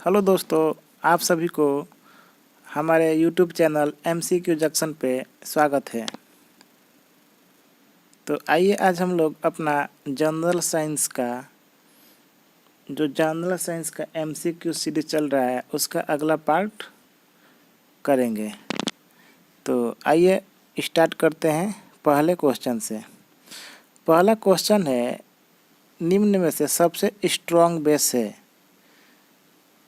Hello दोस्तों, आप सभी को हमारे यूट्यूब चैनल MCQ जंक्शन पे स्वागत है। तो आइए आज हम लोग अपना जनरल साइंस का MCQ सीरीज चल रहा है उसका अगला पार्ट करेंगे। तो आइए स्टार्ट करते हैं पहले क्वेश्चन से। पहला क्वेश्चन है, निम्न में से सबसे स्ट्रॉन्ग बेस है,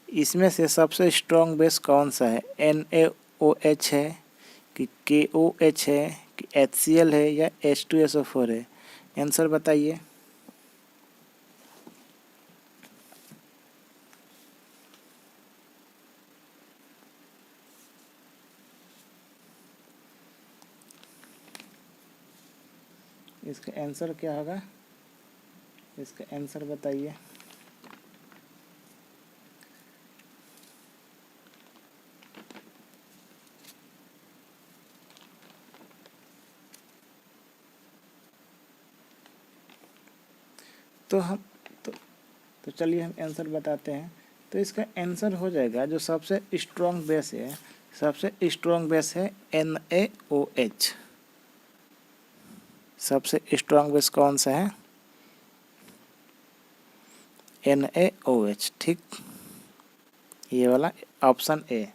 इसमें से सबसे स्ट्रॉन्ग बेस कौन सा है? NaOH है कि KOH है कि HCl है या H2SO4 है? आंसर बताइए। इसका आंसर क्या होगा? इसका आंसर बताइए। तो हम तो चलिए हम आंसर बताते हैं। तो इसका आंसर हो जाएगा, जो सबसे स्ट्रॉन्ग बेस है, सबसे स्ट्रॉन्ग बेस है NaOH। सबसे स्ट्रॉन्ग बेस कौन सा है? NaOH। ठीक, ये वाला ऑप्शन ए।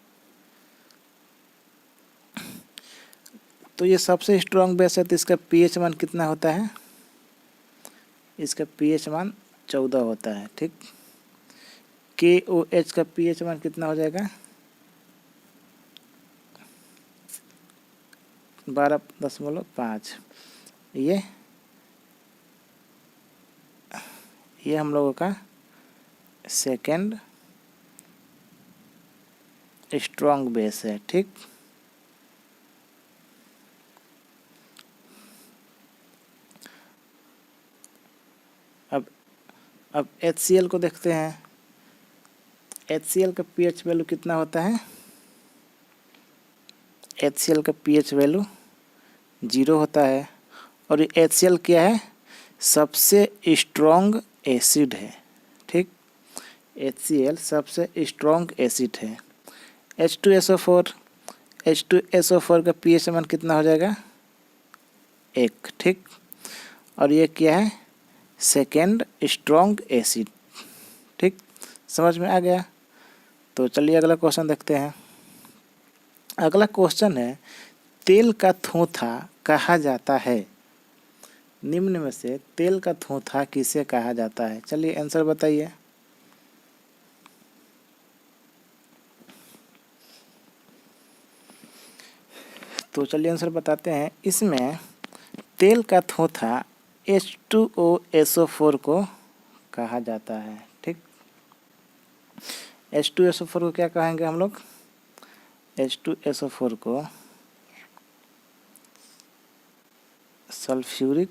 तो ये सबसे स्ट्रॉन्ग बेस है, तो इसका pH मान कितना होता है? इसका pH मान 14 होता है। ठीक, KOH का pH मान कितना हो जाएगा? 12.5। ये हम लोगों का सेकेंड स्ट्रॉन्ग बेस है। ठीक, अब HCl को देखते हैं। HCl का pH वैल्यू कितना होता है? HCl का pH वैल्यू 0 होता है। और ये HCl क्या है? सबसे स्ट्रॉन्ग एसिड है। ठीक, HCl सबसे स्ट्रॉन्ग एसिड है। H2SO4 का pH मान कितना हो जाएगा? 1। ठीक, और ये क्या है? Second strong acid. ठीक, समझ में आ गया? तो चलिए अगला क्वेश्चन देखते हैं। अगला क्वेश्चन है, तेल का थूथा कहा जाता है? निम्न में से तेल का थूथा किसे कहा जाता है? चलिए आंसर बताइए। तो चलिए आंसर बताते हैं। इसमें तेल का थूथा H2SO4 को कहा जाता है। ठीक, H2SO4 को क्या कहेंगे हम लोग? H2SO4 को सल्फ्यूरिक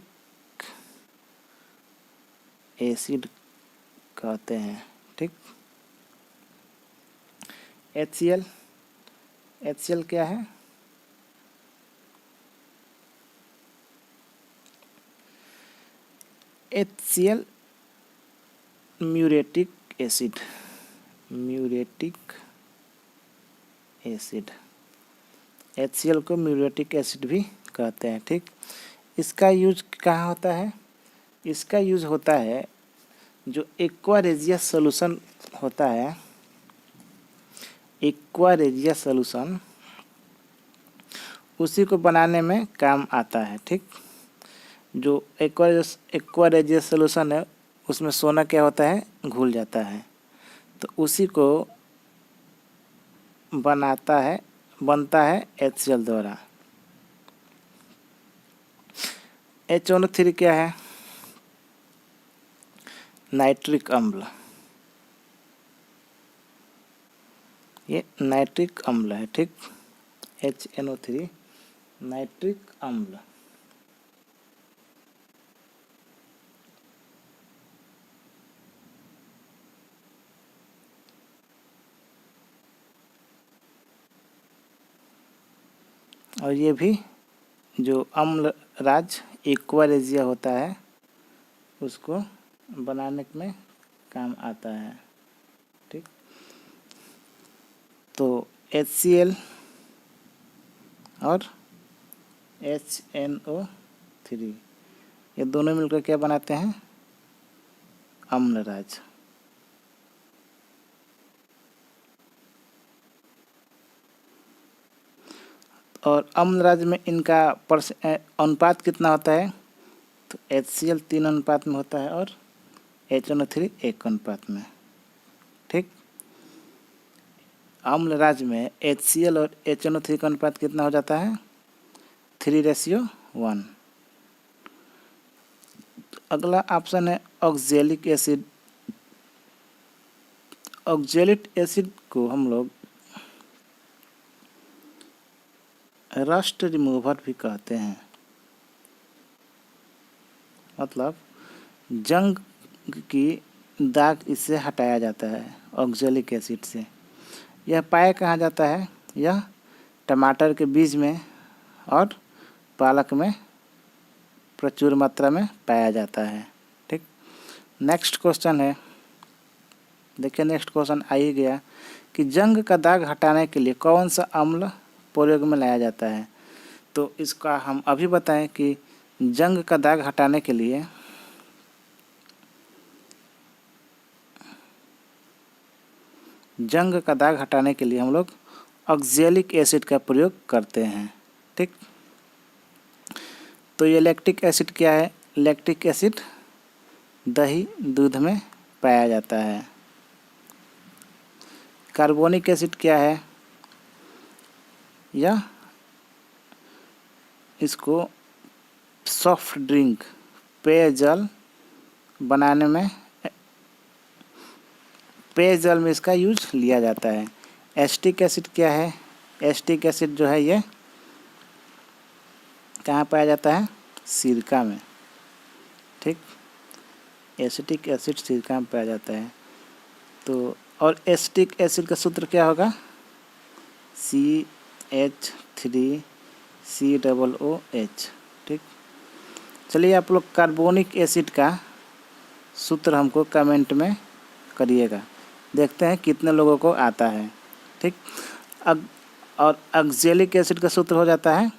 एसिड कहते हैं। ठीक, HCl क्या है? HCl muriatic acid. HCl को म्यूरेटिक एसिड भी कहते हैं। ठीक, इसका यूज कहाँ होता है? इसका यूज होता है, जो एक्वारेजियस सॉल्यूशन होता है, एक्वारेजियस सॉल्यूशन, उसी को बनाने में काम आता है। ठीक, जो एक्वारेजियस सॉल्यूशन है उसमें सोना क्या होता है? घुल जाता है। तो उसी को बनता है HCl द्वारा। HNO3 क्या है? नाइट्रिक अम्ल। ये नाइट्रिक अम्ल है। ठीक, HNO3 नाइट्रिक अम्ल। और ये भी जो अम्ल राज एक्वारेजिया होता है उसको बनाने में काम आता है। ठीक, तो HCl और HNO3 ये दोनों मिलकर क्या बनाते हैं? अम्लराज। और अम्लराज में इनका अनुपात कितना होता है? तो HCl 3 अनुपात में होता है और HNO3 1 अनुपात में। ठीक, अम्लराज में HCl और HNO3 का अनुपात कितना हो जाता है? 3:1। अगला ऑप्शन है ऑक्जेलिक एसिड। ऑक्जेलिक एसिड को हम लोग रस्ट रिमूवर भी कहते हैं, मतलब जंग की दाग इससे हटाया जाता है ऑक्जेलिक एसिड से। यह पाया कहाँ जाता है? यह टमाटर के बीज में और पालक में प्रचुर मात्रा में पाया जाता है। ठीक, नेक्स्ट क्वेश्चन है, देखिए नेक्स्ट क्वेश्चन आ ही गया कि जंग का दाग हटाने के लिए कौन सा अम्ल प्रयोग में लाया जाता है? तो इसका हम अभी बताएं कि जंग का दाग हटाने के लिए हम लोग ऑक्जेलिक एसिड का प्रयोग करते हैं। ठीक, तो ये लैक्टिक एसिड क्या है? लैक्टिक एसिड दही दूध में पाया जाता है। कार्बोनिक एसिड क्या है? यह इसको सॉफ्ट ड्रिंक पेयजल बनाने में इसका यूज लिया जाता है। एसिटिक एसिड क्या है? एसिटिक एसिड जो है ये कहाँ पाया जाता है? सिरका में। ठीक, एसिटिक एसिड सिरका में पाया जाता है। तो और एसिटिक एसिड का सूत्र क्या होगा? CH3COOH। ठीक, चलिए आप लोग कार्बोनिक एसिड का सूत्र हमको कमेंट में करिएगा, देखते हैं कितने लोगों को आता है। ठीक, और ऑक्जेलिक एसिड का सूत्र हो जाता है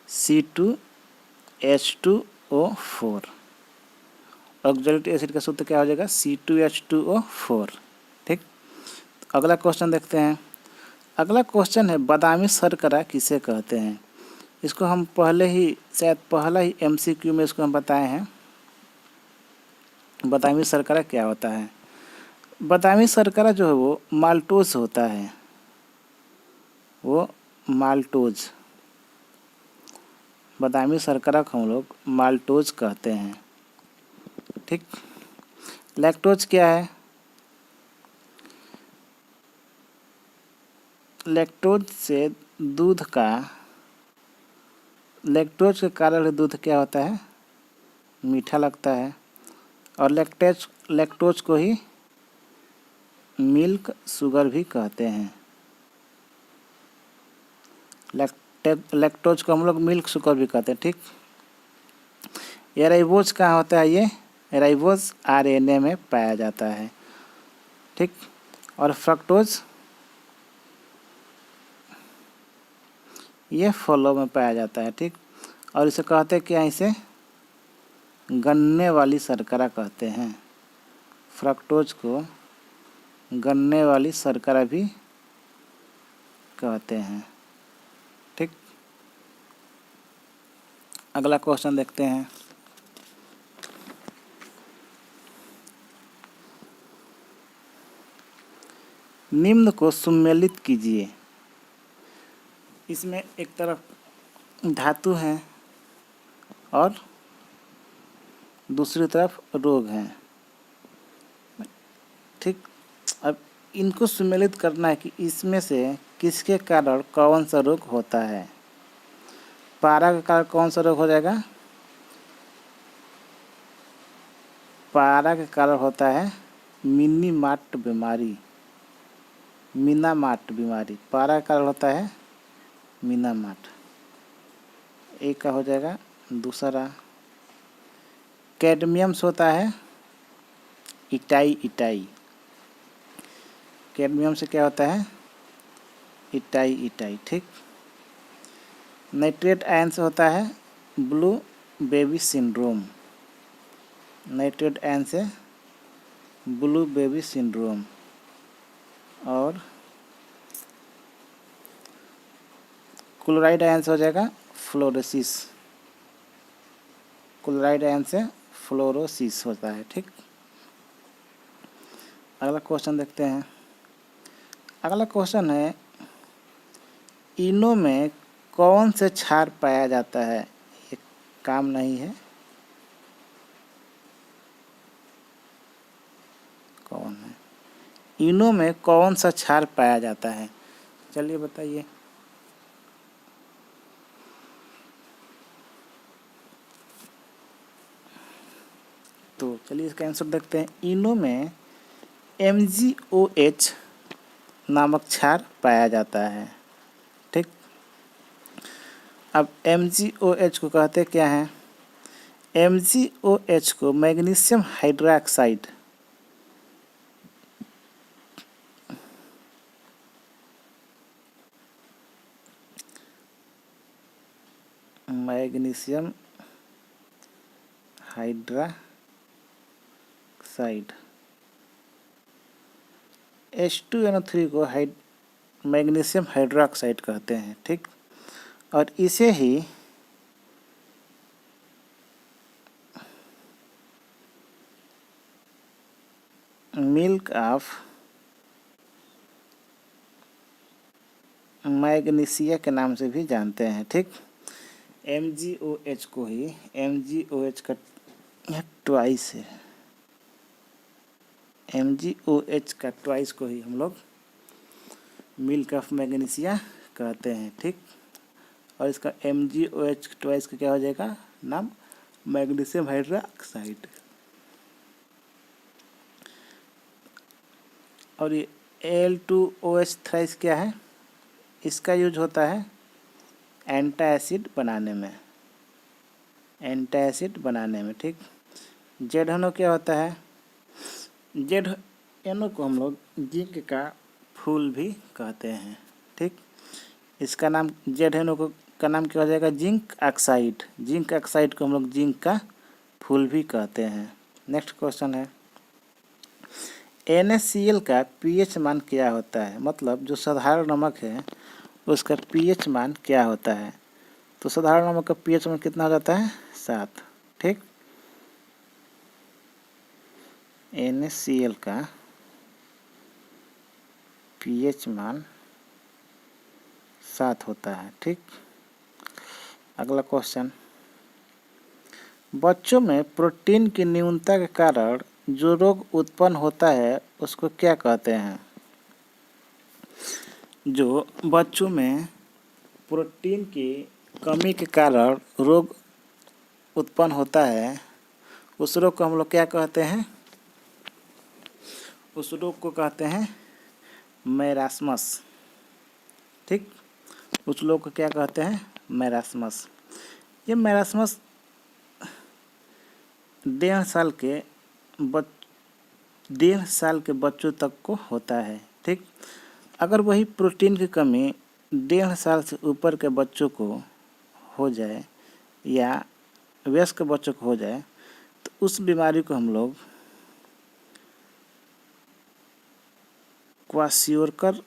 C2H2O4। ऑक्जेलिक एसिड का सूत्र क्या हो जाएगा? C2H2O4। ठीक, अगला क्वेश्चन देखते हैं। अगला क्वेश्चन है बादामी शर्करा किसे कहते हैं? इसको हम पहले ही शायद पहला ही MCQ में इसको हम बताए हैं। बादामी शर्करा क्या होता है? बादामी शर्करा जो है वो माल्टोज होता है, वो माल्टोज। बादामी शर्करा को हम लोग माल्टोज कहते हैं। ठीक, लैक्टोज क्या है? लैक्टोज के कारण दूध क्या होता है? मीठा लगता है। और लैक्टोज को ही मिल्क शुगर भी कहते हैं। लैक्टोज को हम लोग मिल्क शुगर भी कहते हैं। ठीक, ये राइबोज कहाँ होता है? ये राइबोज RNA में पाया जाता है। ठीक, और फ्रक्टोज ये फलों में पाया जाता है। ठीक, और इसे कहते हैं क्या? इसे गन्ने वाली शर्करा कहते हैं। फ्रक्टोज को गन्ने वाली शर्करा भी कहते हैं। ठीक, अगला क्वेश्चन देखते हैं। निम्न को सम्मिलित कीजिए। इसमें एक तरफ धातु है और दूसरी तरफ रोग है। ठीक, अब इनको सम्मिलित करना है कि इसमें से किसके कारण कौन सा रोग होता है। पारा के कारण कौन सा रोग हो जाएगा? पारा के कारण होता है मिनीमार्ट बीमारी। मीनामार्ट बीमारी पारा का कारण होता है मीनामार्ट। एक का हो जाएगा। दूसरा कैडमियम से होता है इटाई। कैडमियम से क्या होता है? इटाई इटाई, ठीक। नाइट्रेट आयन से होता है blue baby syndrome, nitrate ion से ब्लू बेबी सिंड्रोम। और क्लोराइड आयन से हो जाएगा फ्लोरोसिस, क्लोराइड आयन से फ्लोरोसिस होता है, ठीक। अगला क्वेश्चन देखते हैं। अगला क्वेश्चन है इनो में कौन से क्षार पाया जाता है? ये काम नहीं है, कौन है? इनो में कौन सा क्षार पाया जाता है? चलिए बताइए। तो चलिए इसका आंसर देखते हैं। इनो में MgOH नामक क्षार पाया जाता है, ठीक। अब MgOH को कहते क्या हैं? MgOH को magnesium hydroxide, magnesium hydroxide, H2NO3 को मैग्नीशियम हाइड्रोक्साइड कहते हैं, ठीक। और इसे ही मिल्क ऑफ मैग्नीशिया के नाम से भी जानते हैं, ठीक। MgOH को ही MgOH का ट्वाइस है, MgOH का ट्वाइस को ही हम लोग मिल्क ऑफ मैग्नीशिया कहते हैं, ठीक। और इसका MgOH ट्वाइस का क्या हो जाएगा नाम? Magnesium hydroxide. और ये Al2OH थ्राइस क्या है? इसका यूज होता है एंटासिड बनाने में, एंटासिड बनाने में, ठीक। ZNO क्या होता है? ZNO को हम लोग जिंक का फूल भी कहते हैं, ठीक। इसका नाम ZNO का नाम क्या हो जाएगा? जिंक ऑक्साइड, जिंक ऑक्साइड को हम लोग जिंक का फूल भी कहते हैं। नेक्स्ट क्वेश्चन है NaCl का pH मान क्या होता है? मतलब जो साधारण नमक है उसका pH मान क्या होता है? तो साधारण नमक का pH मान कितना हो जाता है? 7, ठीक। NaCl का pH मान 7 होता है, ठीक। अगला क्वेश्चन, बच्चों में प्रोटीन की न्यूनता के कारण जो रोग उत्पन्न होता है उसको क्या कहते हैं? जो बच्चों में प्रोटीन की कमी के कारण रोग उत्पन्न होता है उस रोग को हम लोग क्या कहते हैं? उस रोग को कहते हैं मैरास्मस, ठीक। उस लोग को क्या कहते हैं? मैरास्मस। ये मैरास्मस 1.5 साल के बच्चों तक को होता है, ठीक। अगर वही प्रोटीन की कमी 1.5 साल से ऊपर के बच्चों को हो जाए या वयस्क बच्चों को हो जाए तो उस बीमारी को हम लोग क्वाशियोरकर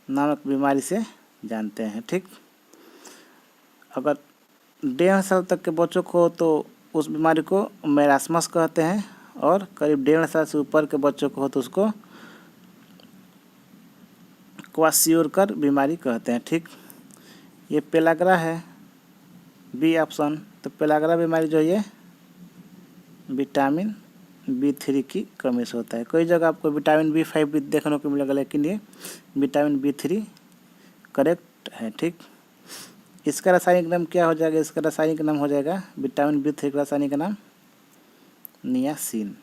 नामक बीमारी से जानते हैं, ठीक। अगर 1.5 साल तक के बच्चों को तो उस बीमारी को मैरास्मस कहते हैं और करीब 1.5 साल से ऊपर के बच्चों को हो तो उसको क्वाशियोरकर बीमारी कहते हैं, ठीक। ये पेलाग्रा है, बी ऑप्शन। तो पेलाग्रा बीमारी जो है विटामिन B3 की कमी से होता है। कई जगह आपको विटामिन B5 भी देखने को मिलेगा, लेकिन ये विटामिन B3 करेक्ट है, ठीक। इसका रासायनिक नाम क्या हो जाएगा? इसका रासायनिक नाम हो जाएगा विटामिन B3 का रासायनिक नाम नियासिन।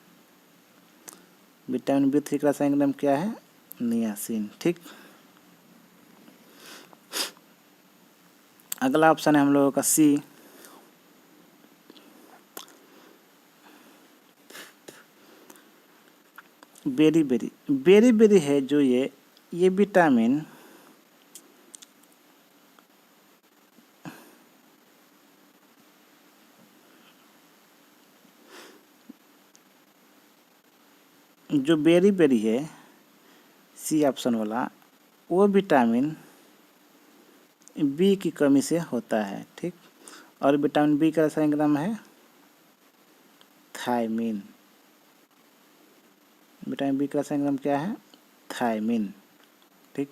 विटामिन B3 का रासायनिक नाम क्या है? नियासिन, ठीक। अगला ऑप्शन है हम लोगों का सी, बेरी बेरी। बेरी बेरी है जो ये ये विटामिन जो बेरी बेरी है, सी ऑप्शन वाला, वो विटामिन बी की कमी से होता है। ठीक, और विटामिन बी का रासायनिक नाम है थायमीन। विटामिन बी का रासायनिक नाम क्या है? थायमीन। ठीक,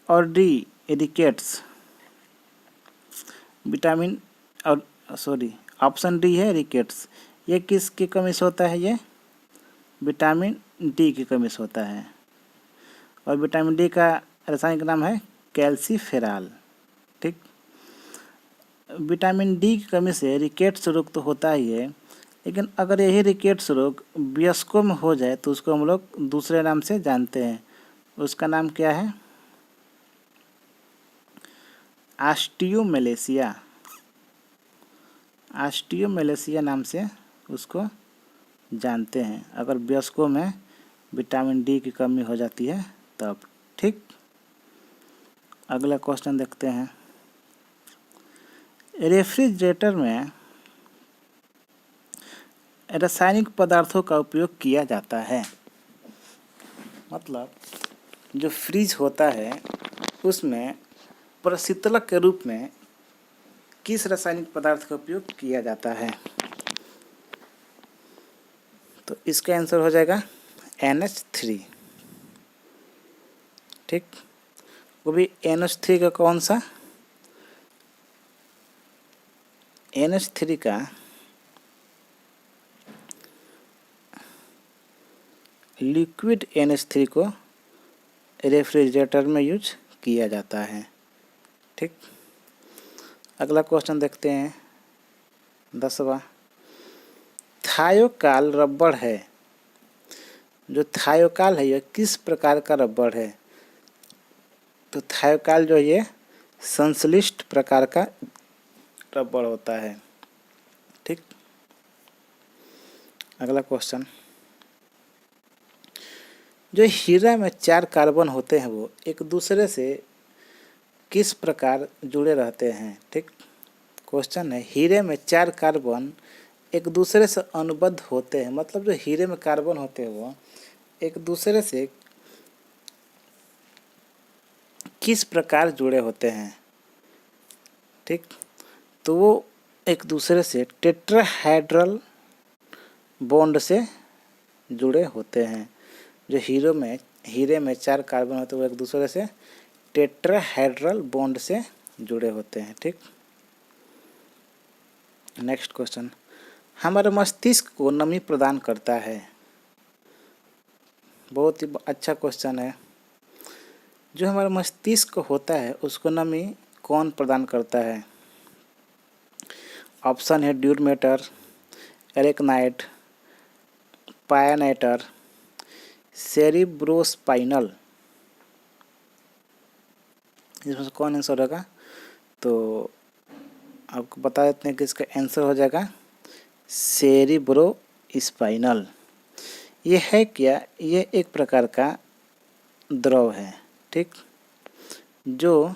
और डी एरिकेट्स विटामिन, और सॉरी ऑप्शन डी है रिकेट्स। ये किसकी कमी से होता है? ये विटामिन डी की कमी से होता है। और विटामिन डी का रासायनिक नाम है कैल्सीफेरॉल। ठीक, विटामिन डी की कमी से रिकेट्स रोग तो होता ही है, लेकिन अगर यही रिकेट्स रोग वयस्कों में हो जाए तो उसको हम लोग दूसरे नाम से जानते हैं। उसका नाम क्या है? ऑस्टियोमेलेसिया। ऑस्टियोमेलेसिया नाम से उसको जानते हैं अगर वयस्कों में विटामिन डी की कमी हो जाती है तब। ठीक, अगला क्वेश्चन देखते हैं। रेफ्रिजरेटर में रासायनिक पदार्थों का उपयोग किया जाता है। मतलब जो फ्रिज होता है उसमें प्रशीतलक के रूप में किस रासायनिक पदार्थ का उपयोग किया जाता है? तो इसका आंसर हो जाएगा NH3। ठीक, वो भी NH3 का कौन सा? NH3 का लिक्विड NH3 को रेफ्रिजरेटर में यूज किया जाता है। ठीक, अगला क्वेश्चन देखते हैं 10वां। थायोकाल रबड़ है। जो थायोकाल है यह किस प्रकार का रबड़ है? तो थायोकाल जो है ये संश्लिष्ट प्रकार का रबड़ होता है। ठीक, अगला क्वेश्चन। जो हीरा में 4 कार्बन होते हैं वो एक दूसरे से किस प्रकार जुड़े रहते हैं? ठीक, क्वेश्चन है हीरे में 4 कार्बन एक दूसरे से अनुबद्ध होते हैं। मतलब जो हीरे में कार्बन होते हैं वो एक दूसरे से किस प्रकार जुड़े होते हैं? ठीक, तो वो एक दूसरे से टेट्राहेड्रल बॉन्ड से जुड़े होते हैं। जो हीरे में 4 कार्बन होते हैं वो एक दूसरे से टेट्राहेड्रल बॉन्ड से जुड़े होते हैं। ठीक, नेक्स्ट क्वेश्चन। हमारे मस्तिष्क को नमी प्रदान करता है। बहुत ही अच्छा क्वेश्चन है। जो हमारा मस्तिष्क होता है उसको नमी कौन प्रदान करता है? ऑप्शन है ड्यूरमेटर, एरेक्नाइट, पायनाइटर, सेरिब्रोस्पाइनल। इसमें से कौन आंसर होगा? तो आपको बता देते हैं कि इसका आंसर हो जाएगा सेरिब्रोस्पाइनल। ये है क्या? ये एक प्रकार का द्रव है। ठीक, जो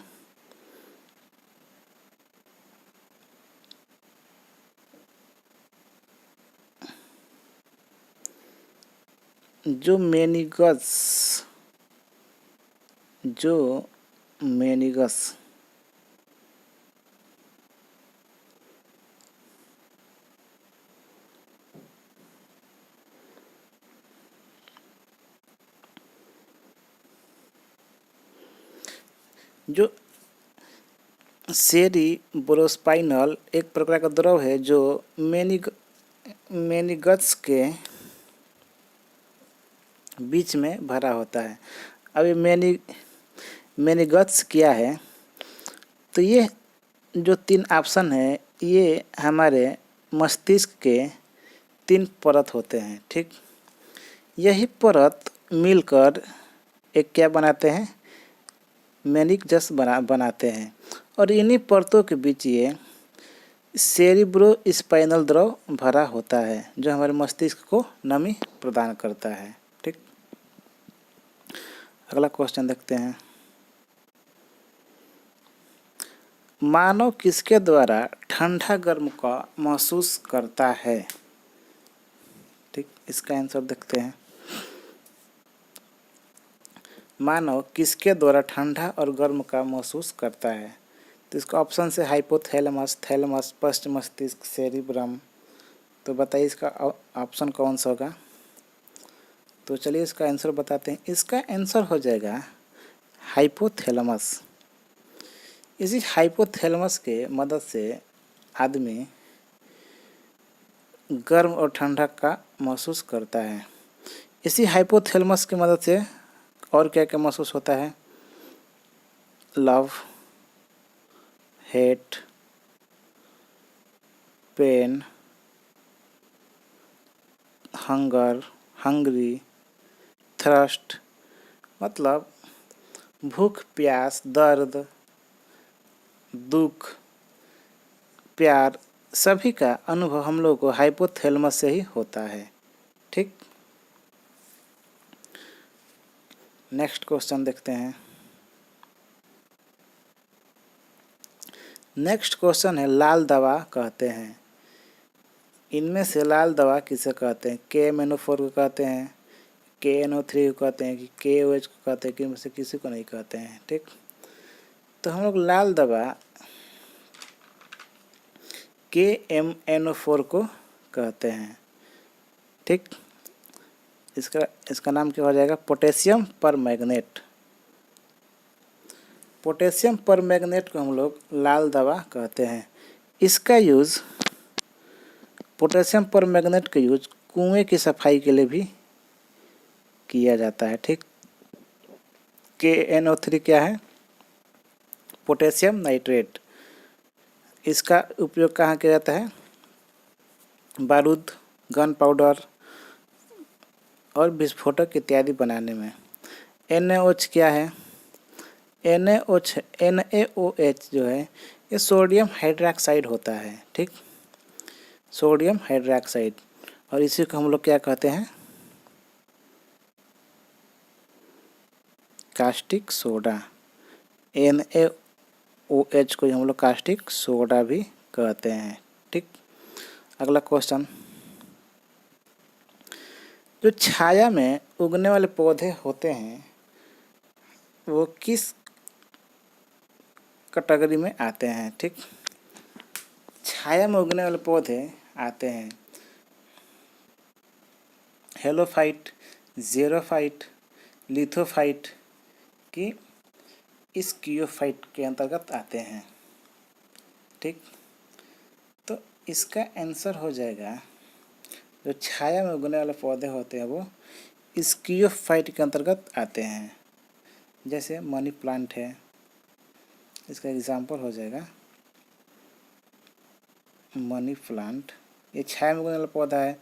मेनिगस जो सेरिब्रोस्पाइनल एक प्रकार का द्रव है जो मेनिगस के बीच में भरा होता है। अब ये मेनिगस क्या है? तो ये जो 3 ऑप्शन है ये हमारे मस्तिष्क के 3 परत होते हैं। ठीक, यही परत मिलकर एक क्या बनाते हैं? मेनिगस बनाते हैं। और इन्हीं परतों के बीच ये सेरिब्रोस्पाइनल द्रव भरा होता है जो हमारे मस्तिष्क को नमी प्रदान करता है। ठीक, अगला क्वेश्चन देखते हैं। मानव किसके द्वारा ठंडा गर्म का महसूस करता है? ठीक, इसका आंसर देखते हैं। मानव किसके द्वारा ठंडा और गर्म का महसूस करता है? तो इसका ऑप्शन से हाइपोथैलेमस, थैलेमस, पश्च मस्तिष्क, सेरिब्रम। तो बताइए इसका ऑप्शन कौन सा होगा? तो चलिए इसका आंसर बताते हैं। इसका आंसर हो जाएगा हाइपोथैलेमस। इसी हाइपोथैलेमस के मदद से आदमी गर्म और ठंडा का महसूस करता है। इसी हाइपोथैलेमस की मदद से और क्या क्या महसूस होता है? Love, hate, pain, hunger, hungry, thirst, मतलब भूख, प्यास, दर्द, दुख, प्यार, सभी का अनुभव हम लोगों को हाइपोथैलेमस से ही होता है। ठीक, नेक्स्ट क्वेश्चन देखते हैं। नेक्स्ट क्वेश्चन है लाल दवा कहते हैं। इनमें से लाल दवा किसे कहते हैं? KMNO4 को कहते हैं, KNO3 को कहते हैं, कि KOH को कहते हैं, कि इनमें से किसी को नहीं कहते हैं। ठीक, तो हम लोग लाल दवा KMNO4 को कहते हैं। ठीक, इसका नाम क्या हो जाएगा? Potassium permanganate. पोटेशियम परमैंगनेट को हम लोग लाल दवा कहते हैं। इसका यूज़, पोटेशियम परमैंगनेट का यूज कुएं की सफाई के लिए भी किया जाता है। ठीक, KNO3 क्या है? Potassium nitrate. इसका उपयोग कहाँ किया जाता है? बारूद, गन पाउडर और विस्फोटक इत्यादि बनाने में। NaOH क्या है? NaOH जो है ये सोडियम हाइड्रोक्साइड होता है। ठीक, सोडियम हाइड्रोक्साइड, और इसी को हम लोग क्या कहते हैं? Caustic soda. NaOH को हम लोग कास्टिक सोडा भी कहते हैं। ठीक, अगला क्वेश्चन, जो छाया में उगने वाले पौधे होते हैं वो किस कैटेगरी में आते हैं? ठीक, छाया में उगने वाले पौधे आते हैं हेलोफाइट, ज़ेरोफाइट, लिथोफाइट की स्कियोफाइट के अंतर्गत आते हैं। ठीक, तो इसका आंसर हो जाएगा, जो छाया में उगने वाले पौधे होते हैं वो स्कियोफाइट के अंतर्गत आते हैं। जैसे मनी प्लांट है, इसका एग्जाम्पल हो जाएगा मनी प्लांट। ये छाया में उगने वाला पौधा है,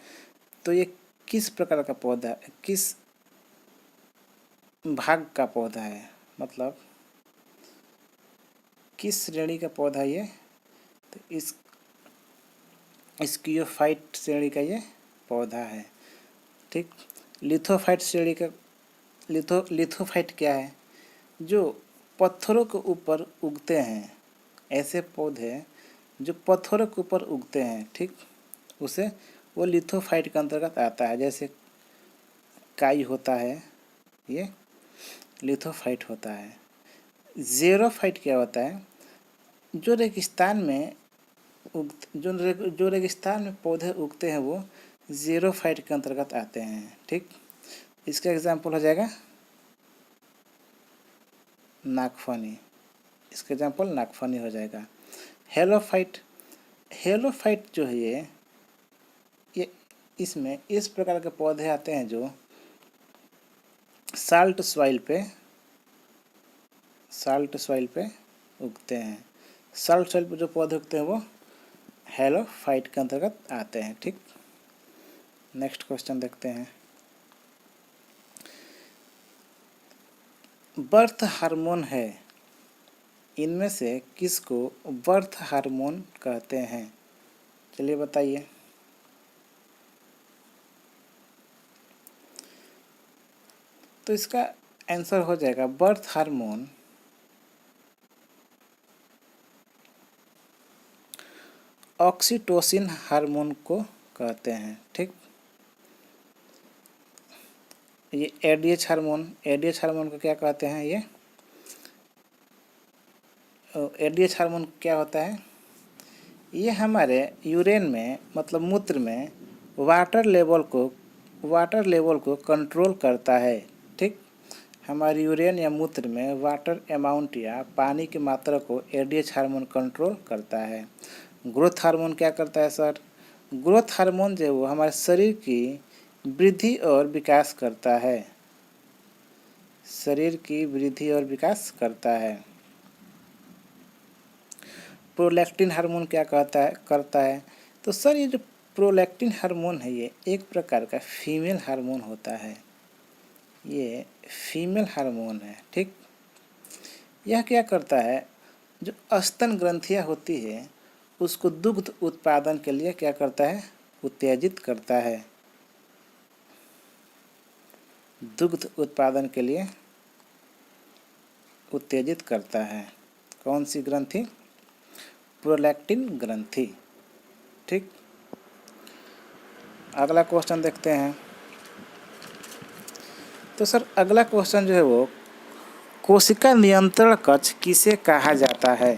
तो ये किस प्रकार का पौधा है, किस भाग का पौधा है, मतलब किस श्रेणी का पौधा है ये? तो इस स्कियोफाइट श्रेणी का ये पौधा है। ठीक, लिथोफाइट श्रेणी का लिथोफाइट क्या है? जो पत्थरों के ऊपर उगते हैं, ऐसे पौधे जो पत्थरों के ऊपर उगते हैं। ठीक, उसे वो लिथोफाइट के अंतर्गत आता है। जैसे काई होता है, ये लिथोफाइट होता है। ज़ेरोफाइट क्या होता है? जो रेगिस्तान में जो रेगिस्तान में पौधे उगते हैं वो ज़ेरोफाइट के अंतर्गत आते हैं। ठीक, इसका एग्जाम्पल हो जाएगा नागफनी। इसका एग्जाम्पल नागफनी हो जाएगा। हेलोफाइट, हेलोफाइट जो है ये इसमें इस प्रकार के पौधे आते हैं जो साल्ट सॉइल पे उगते हैं। साल्ट सॉइल पे जो पौधे उगते हैं वो हेलोफाइट के अंतर्गत आते हैं। ठीक, नेक्स्ट क्वेश्चन देखते हैं। बर्थ हार्मोन है, इनमें से किसको बर्थ हार्मोन कहते हैं? चलिए बताइए। तो इसका आंसर हो जाएगा बर्थ हार्मोन ऑक्सीटोसिन हार्मोन को कहते हैं। ठीक, ये एडीएच हार्मोन को क्या कहते हैं? ये एडीएच हार्मोन क्या होता है? ये हमारे यूरिन में मतलब मूत्र में वाटर लेवल को कंट्रोल करता है। ठीक, हमारे यूरिन या मूत्र में वाटर अमाउंट या पानी की मात्रा को एडीएच हार्मोन कंट्रोल करता है। ग्रोथ हार्मोन क्या करता है सर? ग्रोथ हार्मोन जो है वो हमारे शरीर की वृद्धि और विकास करता है। शरीर की वृद्धि और विकास करता है। प्रोलैक्टिन हार्मोन क्या करता है? तो सर ये जो प्रोलैक्टिन हार्मोन है ये एक प्रकार का फीमेल हार्मोन होता है। ये फीमेल हार्मोन है। ठीक, यह क्या करता है? जो स्तन ग्रंथियां होती है उसको दुग्ध उत्पादन के लिए क्या करता है? उत्तेजित करता है। दुग्ध उत्पादन के लिए उत्तेजित करता है। कौन सी ग्रंथि? प्रोलैक्टिन ग्रंथि। ठीक, अगला क्वेश्चन देखते हैं। तो सर अगला क्वेश्चन जो है वो कोशिका नियंत्रण कक्ष किसे कहा जाता है?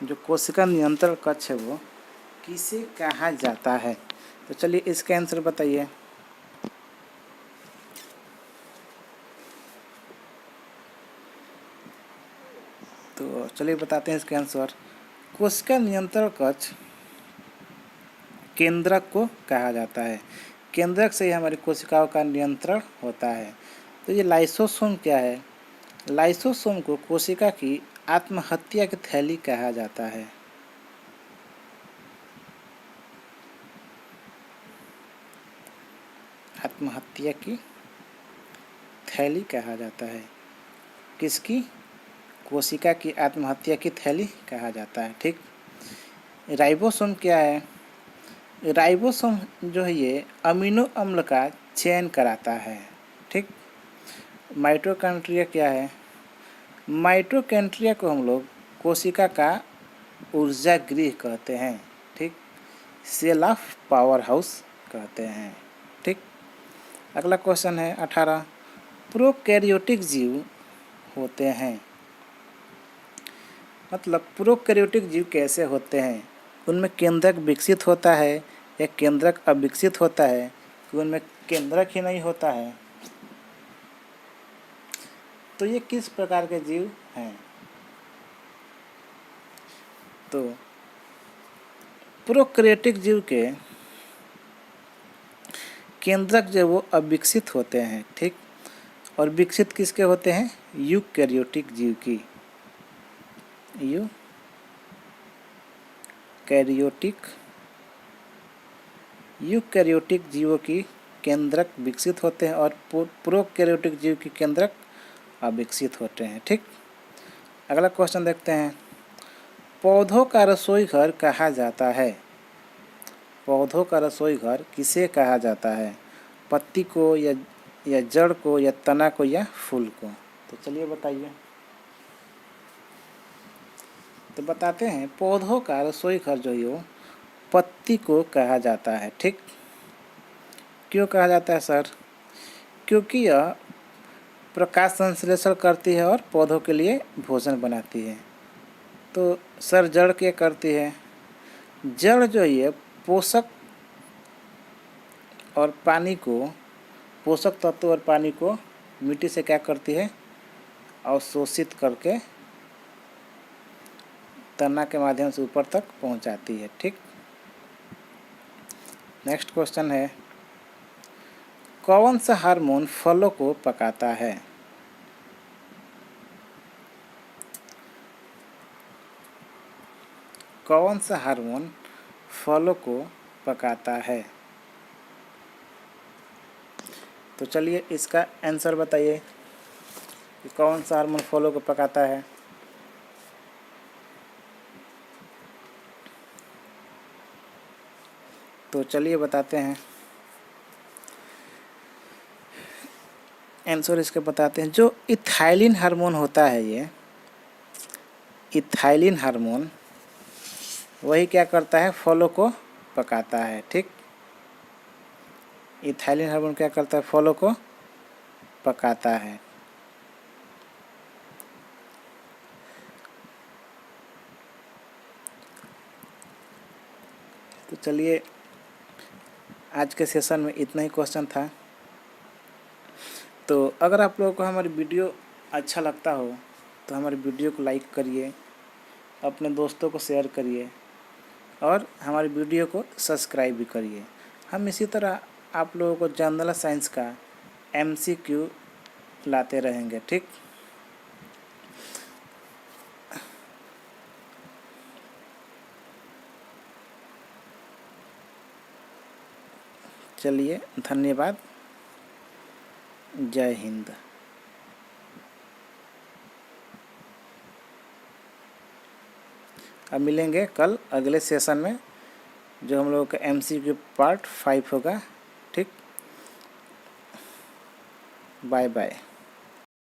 जो कोशिका नियंत्रण कक्ष है वो किसे कहा जाता है? तो चलिए इसका आंसर बताइए। तो चलिए बताते हैं इसका आंसर। कोशिका नियंत्रण कक्ष केंद्रक को कहा जाता है। केंद्रक से ही हमारी कोशिकाओं का नियंत्रण होता है। तो ये लाइसोसोम क्या है? लाइसोसोम को कोशिका की आत्महत्या की थैली कहा जाता है। आत्महत्या की थैली कहा जाता है। किसकी? कोशिका की आत्महत्या की थैली कहा जाता है। ठीक, राइबोसोम क्या है? राइबोसोम जो है ये अमीनो अम्ल का चयन कराता है। ठीक, माइटोकॉन्ड्रिया क्या है? माइटोकॉन्ड्रिया को हम लोग कोशिका का ऊर्जा गृह कहते हैं। ठीक, सेल ऑफ पावर हाउस कहते हैं। ठीक, अगला क्वेश्चन है 18। प्रोकैरियोटिक जीव होते हैं, मतलब प्रोकैरियोटिक जीव कैसे होते हैं? उनमें केंद्रक विकसित होता है या केंद्रक अविकसित होता है कि उनमें केंद्रक ही नहीं होता है? तो ये किस प्रकार के जीव हैं? तो प्रोकैरियोटिक जीव के केंद्रक जो वो अविकसित होते हैं। ठीक, और विकसित किसके होते हैं? यूकैरियोटिक जीव की। यूकैरियोटिक जीवों की केंद्रक विकसित होते हैं और प्रोकैरियोटिक जीव की केंद्रक अविकसित होते हैं। ठीक, अगला क्वेश्चन देखते हैं। पौधों का रसोई घर कहा जाता है। पौधों का रसोई घर किसे कहा जाता है? पत्ती को या जड़ को या तना को या फूल को? तो चलिए बताइए। तो बताते हैं पौधों का रसोई घर जो है वो पत्ती को कहा जाता है। ठीक, क्यों कहा जाता है सर? क्योंकि यह प्रकाश संश्लेषण करती है और पौधों के लिए भोजन बनाती है। तो सर जड़ क्या करती है? जड़ जो है पोषक और पानी को, पोषक तत्व और पानी को मिट्टी से क्या करती है? अवशोषित करके तना के माध्यम से ऊपर तक पहुंचाती है। ठीक, नेक्स्ट क्वेश्चन है। कौन सा हार्मोन फलों को पकाता है? कौन सा हार्मोन फलों को पकाता है? तो चलिए इसका आंसर बताइए कि कौन सा हार्मोन फलों को पकाता है? तो चलिए बताते हैं। आंसर इसके बताते हैं। जो इथाइलिन हार्मोन होता है, ये इथाइलिन हार्मोन वही क्या करता है, फलों को पकाता है। ठीक, इथाइलिन हार्मोन क्या करता है, फलों को पकाता है। तो चलिए, आज के सेशन में इतना ही क्वेश्चन था। तो अगर आप लोगों को हमारी वीडियो अच्छा लगता हो तो हमारी वीडियो को लाइक करिए, अपने दोस्तों को शेयर करिए और हमारी वीडियो को सब्सक्राइब भी करिए। हम इसी तरह आप लोगों को जनरल साइंस का MCQ लाते रहेंगे। ठीक, चलिए, धन्यवाद। जय हिंद। अब मिलेंगे कल अगले सेशन में, जो हम लोगों का MCQ पार्ट 5 होगा। ठीक, बाय बाय।